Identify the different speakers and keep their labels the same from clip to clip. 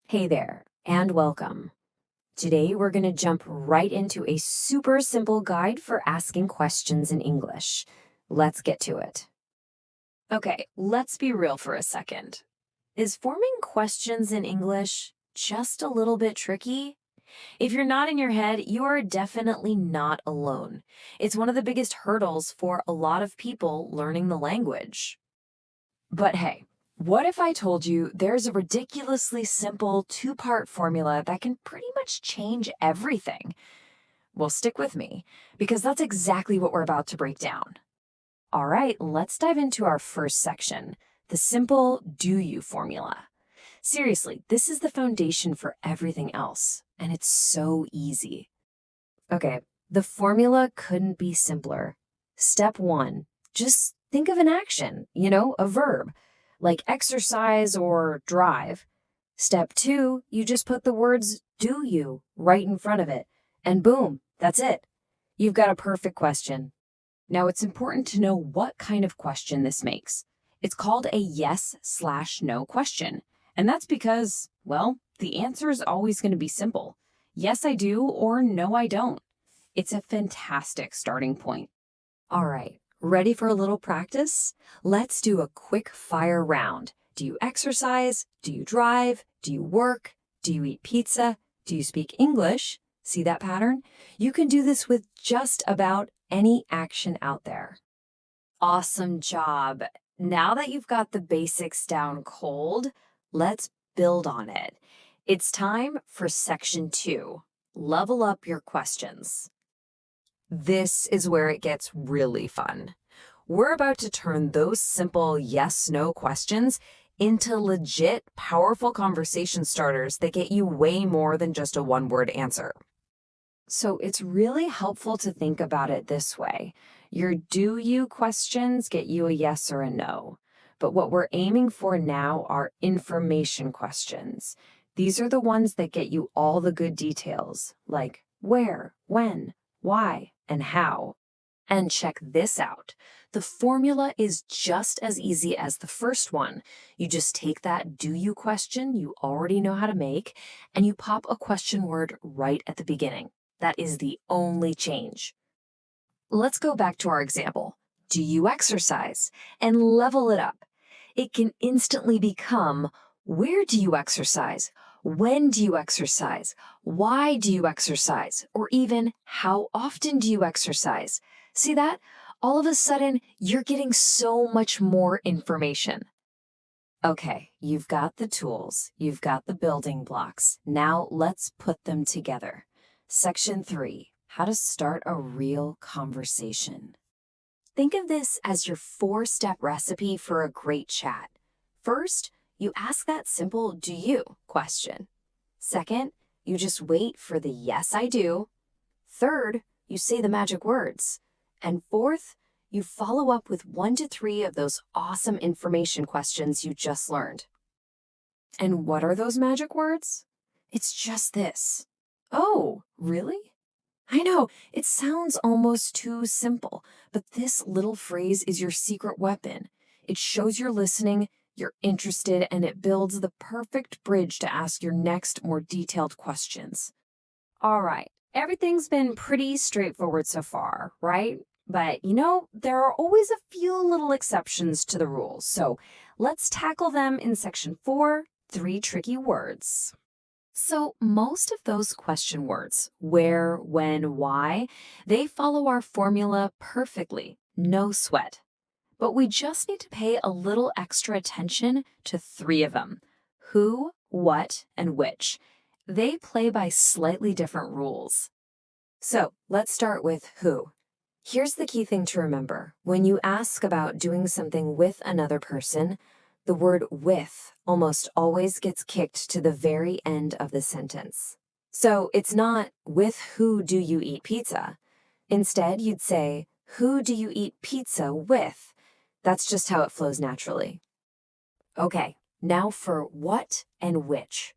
Speaker 1: Hey there, and welcome. Today we're going to jump right into a super simple guide for asking questions in English. Let's get to it. Okay, let's be real for a second. Is forming questions in English just a little bit tricky? If you're nodding your head, you are definitely not alone. It's one of the biggest hurdles for a lot of people learning the language. But hey, what if I told you there's a ridiculously simple two-part formula that can pretty much change everything? Well, stick with me, because that's exactly what we're about to break down. All right, let's dive into our first section, the simple do you formula. Seriously, this is the foundation for everything else, and it's so easy. Okay, the formula couldn't be simpler. Step one, just think of an action, a verb, like exercise or drive. Step two, you just put the words do you right in front of it, and boom, that's it. You've got a perfect question. Now, it's important to know what kind of question this makes. It's called a yes/no question, and that's because, well, the answer is always going to be simple. Yes, I do, or no, I don't. It's a fantastic starting point. All right, ready for a little practice? Let's do a quick fire round. Do you exercise? Do you drive? Do you work? Do you eat pizza? Do you speak English? See that pattern? You can do this with just about any action out there. Awesome job. Now that you've got the basics down cold, let's build on it. It's time for section 2. Level up your questions. This is where it gets really fun. We're about to turn those simple yes/no questions into legit, powerful conversation starters that get you way more than just a one-word answer. So it's really helpful to think about it this way. Your do you questions get you a yes or a no. But what we're aiming for now are information questions. These are the ones that get you all the good details, like where, when, why, and how. And check this out. The formula is just as easy as the first one. You just take that do you question you already know how to make, and you pop a question word right at the beginning. That is the only change. Let's go back to our example. Do you exercise? And level it up. It can instantly become, where do you exercise? When do you exercise? Why do you exercise? Or even, how often do you exercise? See that? All of a sudden, you're getting so much more information. Okay, you've got the tools, you've got the building blocks. Now let's put them together. Section 3, how to start a real conversation. Think of this as your 4-step recipe for a great chat. First, you ask that simple do you question. Second, you just wait for the yes, I do. Third, you say the magic words. And fourth, you follow up with 1 to 3 of those awesome information questions you just learned. And what are those magic words? It's just this. Oh, really? I know, it sounds almost too simple, but this little phrase is your secret weapon. It shows you're listening, you're interested, and it builds the perfect bridge to ask your next, more detailed questions. All right, everything's been pretty straightforward so far, right? But there are always a few little exceptions to the rules, so let's tackle them in section 4, 3 tricky words. So most of those question words, where, when, why, they follow our formula perfectly, no sweat. But we just need to pay a little extra attention to 3 of them: who, what, and which. They play by slightly different rules. So let's start with who. Here's the key thing to remember. When you ask about doing something with another person, the word with almost always gets kicked to the very end of the sentence. So it's not, with who do you eat pizza? Instead, you'd say, who do you eat pizza with? That's just how it flows naturally. Okay, now for what and which.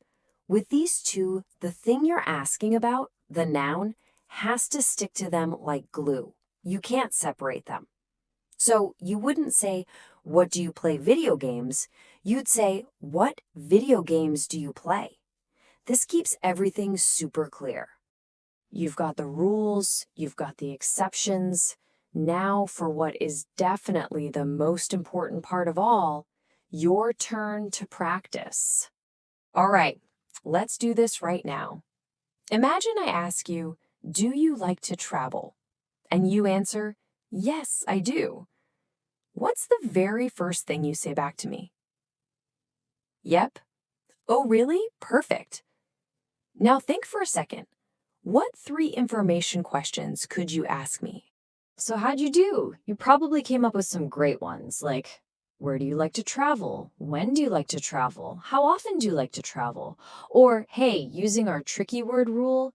Speaker 1: With these two, the thing you're asking about, the noun, has to stick to them like glue. You can't separate them. So you wouldn't say, what do you play video games? You'd say, what video games do you play? This keeps everything super clear. You've got the rules, you've got the exceptions. Now for what is definitely the most important part of all, your turn to practice. All right, let's do this right now. Imagine I ask you, do you like to travel? And you answer, yes, I do. What's the very first thing you say back to me? Yep. Oh, really? Perfect. Now think for a second. What 3 information questions could you ask me? So how'd you do? You probably came up with some great ones, like, where do you like to travel? When do you like to travel? How often do you like to travel? Or, hey, using our tricky word rule,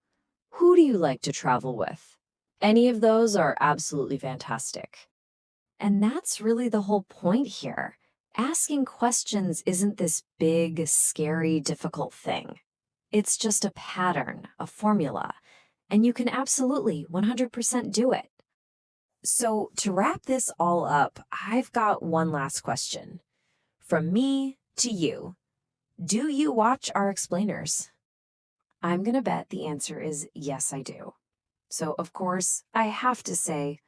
Speaker 1: who do you like to travel with? Any of those are absolutely fantastic. And that's really the whole point here. Asking questions isn't this big, scary, difficult thing. It's just a pattern, a formula, and you can absolutely 100% do it. So to wrap this all up, I've got one last question. From me to you, do you watch our explainers? I'm going to bet the answer is yes, I do. So of course, I have to say,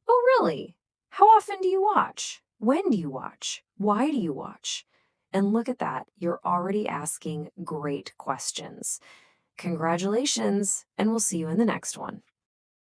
Speaker 1: oh really? How often do you watch? When do you watch? Why do you watch? And look at that, you're already asking great questions. Congratulations, and we'll see you in the next one.